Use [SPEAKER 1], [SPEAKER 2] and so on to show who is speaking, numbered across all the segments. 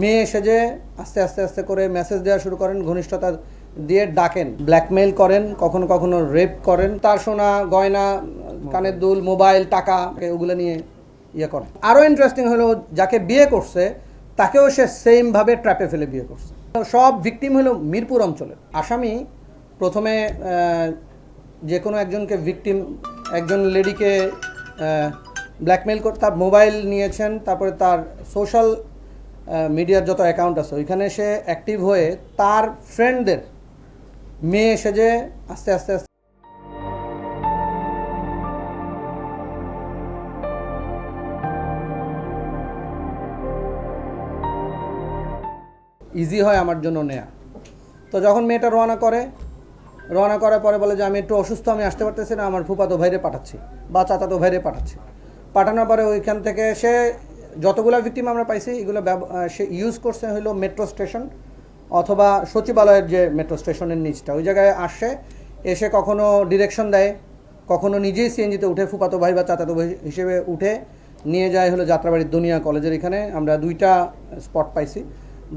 [SPEAKER 1] মেয়ে সেজে আস্তে আস্তে আস্তে করে মেসেজ দেওয়া শুরু করেন, ঘনিষ্ঠতা দিয়ে ডাকেন, ব্ল্যাকমেইল করেন, কখনো কখনো রেপ করেন, তার সোনা গয়না, কানের দুল, মোবাইল, টাকা ওগুলো নিয়ে ইয়ে করেন। আরও ইন্টারেস্টিং হলো যাকে বিয়ে করছে তাকেও সে সেমভাবে ট্র্যাপে ফেলে বিয়ে করছে। সব ভিকটিম হলো মিরপুর অঞ্চলের। আসামি প্রথমে যে কোনো একজনকে ভিকটিম, একজন লেডিকে ব্ল্যাকমেইল করে তার মোবাইল নিয়েছেন, তারপরে তার সোশ্যাল মিডিয়ার যত অ্যাকাউন্ট আছে ওইখানে সে অ্যাক্টিভ হয়ে তার ফ্রেন্ডদের মেয়ে সেজে আস্তে আস্তে আস্তে ইজি হয় আমার জন্য নেয়া। তো যখন মেয়েটা রওনা করার পরে বলে যে আমি একটু অসুস্থ, আমি আসতে পারতেছি না, আমার ফুফাতো ভাইরে পাঠাচ্ছি বা চাচাতো ভাইরে পাঠাচ্ছি। পাঠানোর পরে ওইখান থেকে সে যতগুলো ভিকটিম আমরা পাইছি এগুলো সে ইউজ করছে হলো মেট্রো স্টেশন অথবা সচিবালয়ের যে মেট্রো স্টেশনের নিচটা, ওই জায়গায় আসে, এসে কখনো ডিরেকশন দেয়, কখনো নিজেই সিএনজিতে উঠে ফুফাতো ভাই বা চাচাতো ভাই হিসেবে উঠে নিয়ে যায় হলো যাত্রাবাড়ির দুনিয়া কলেজের এখানে। আমরা 2টা স্পট পাইছি,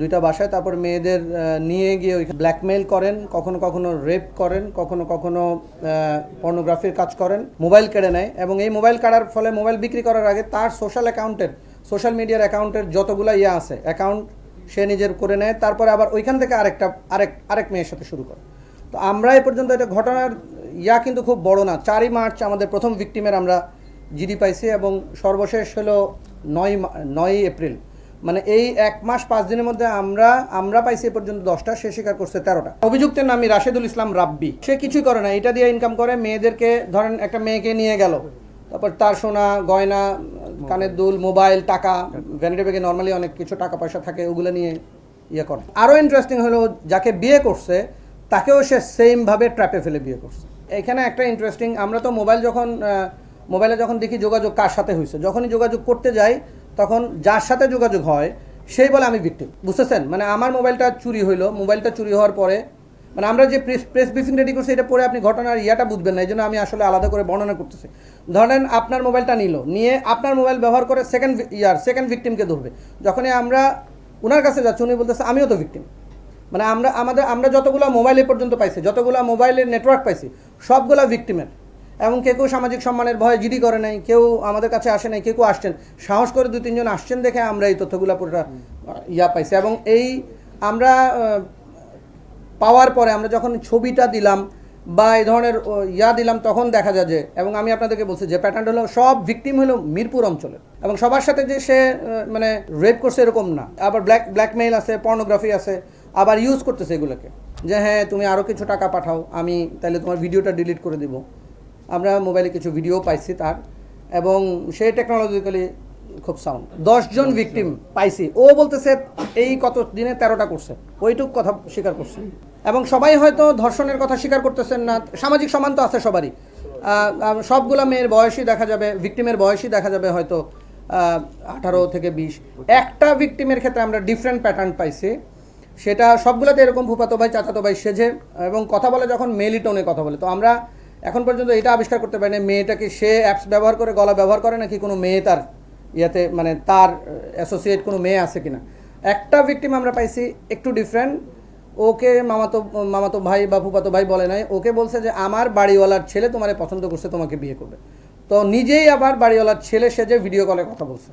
[SPEAKER 1] 2টা বাসায়। তারপর মেয়েদের নিয়ে গিয়ে ওইখানে ব্ল্যাকমেইল করেন, কখনো কখনো রেপ করেন, কখনো কখনো পর্নোগ্রাফির কাজ করেন, মোবাইল কেড়ে নেয়। এবং এই মোবাইল কাটার ফলে মোবাইল বিক্রি করার আগে তার সোশ্যাল মিডিয়ার অ্যাকাউন্টের যতগুলো আছে অ্যাকাউন্ট সে নিজের করে নেয়। তারপরে আবার ওইখান থেকে আরেক মেয়ের সাথে শুরু করে। তো আমরা এ পর্যন্ত এটা ঘটনার কিন্তু খুব বড় না। 4ই মার্চ আমাদের প্রথম ভিকটিমের আমরা জিডি পাইছি এবং সর্বশেষ হলো 9ই এপ্রিল, মানে এই 1 মাস 5 দিনের মধ্যে আমরা পাইছি এ পর্যন্ত 10টা, সে স্বীকার করছে 13টা। অভিযুক্তের নাম রাশেদুল ইসলাম রাব্বি। সে কিছুই করে না, এটা দিয়ে ইনকাম করে। মেয়েদেরকে ধরেন একটা মেয়েকে নিয়ে গেল, তারপর তার সোনা গয়না, কানের দুল, মোবাইল, টাকা, ভ্যানিটি ব্যাগে নর্মালি অনেক কিছু টাকা পয়সা থাকে, ওগুলো নিয়ে ইয়ে করে। আরও ইন্টারেস্টিং হলো যাকে বিয়ে করছে তাকেও সে সেমভাবে ট্র্যাপে ফেলে বিয়ে করছে। এখানে একটা ইন্টারেস্টিং, আমরা তো মোবাইলে যখন দেখি যোগাযোগ কার সাথে হয়েছে, যখনই যোগাযোগ করতে যাই তখন যার সাথে যোগাযোগ হয় সেই বলে আমি ভিকটিম, বুঝতেছেন? মানে আমার মোবাইলটা চুরি হইলো, মোবাইলটা চুরি হওয়ার পরে মানে আমরা যে প্রেস ব্রিফিং রেডি করছি এটা পরে আপনি ঘটনার বুঝবেন না, এই জন্য আমি আসলে আলাদা করে বর্ণনা করতেছি। ধরেন আপনার মোবাইলটা নিয়ে আপনার মোবাইল ব্যবহার করে সেকেন্ড ভিকটিমকে ধরবে। যখনই আমরা ওনার কাছে যাচ্ছি উনি বলতেছে আমিও তো ভিকটিম। মানে আমরা যতগুলো মোবাইল পর্যন্ত পাইছি, যতগুলো মোবাইলের নেটওয়ার্ক পাইছি সবগুলো ভিকটিমের। এবং কেউ সামাজিক সম্মানের ভয়ে জিডি করে নাই, কেউ আমাদের কাছে আসে নাই, কেউ আসছেন, সাহস করে 2-3 জন আসছেন দেখে আমরা এই তথ্যগুলো পুরোটা পাইছি। এবং এই আমরা পাওয়ার পরে আমরা যখন ছবিটা দিলাম বা এই ধরনের দিলাম তখন দেখা যায় যে, এবং আমি আপনাদেরকে বলছি যে প্যাটার্নটা হলো সব ভিকটিম হলো মিরপুর অঞ্চলের, এবং সবার সাথে যে সে মানে রেপ করছে এরকম না। আবার ব্ল্যাকমেইল আছে, পর্নোগ্রাফি আছে, আবার ইউজ করতেছে এগুলোকে যে হ্যাঁ তুমি আরও কিছু টাকা পাঠাও, আমি তাহলে তোমার ভিডিওটা ডিলিট করে দিব। আমরা মোবাইলে কিছু ভিডিও পাইছি তার, এবং সে টেকনোলজিক্যালি খুব সাউন্ড। 10 জন ভিকটিম পাইছি, ও বলতেছে এই কত দিনে 13টা করছে, ওইটুক কথা স্বীকার করছে। এবং সবাই হয়তো ধর্ষণের কথা স্বীকার করতেছেন না, সামাজিক সমান তো আছে সবারই। সবগুলা মেয়ের বয়সই দেখা যাবে, ভিকটিমের বয়সই দেখা যাবে হয়তো 18 থেকে 20। একটা ভিকটিমের ক্ষেত্রে আমরা ডিফারেন্ট প্যাটার্ন পাইছি, সেটা সবগুলোতে এরকম ফুফাতো ভাই চাচাতো ভাই সেজে এবং কথা বলে যখন মেলি টোনে কথা বলে। তো আমরা এখন পর্যন্ত এটা আবিষ্কার করতে পারি না মেয়েটাকে সে অ্যাপস ব্যবহার করে, গলা ব্যবহার করে নাকি কোনো মেয়ে তার মানে তার অ্যাসোসিয়েট কোনো মেয়ে আছে কিনা। একটা ভিকটিম আমরা পাইছি একটু ডিফারেন্ট, ওকে মামাতো ভাই বা ফুফাতো ভাই বলে নাই, ওকে বলছে যে আমার বাড়িওয়ালার ছেলে তোমারে পছন্দ করছে, তোমাকে বিয়ে করবে। তো নিজেই আবার বাড়িওয়ালার ছেলে সেজে ভিডিও কলে কথা বলছে।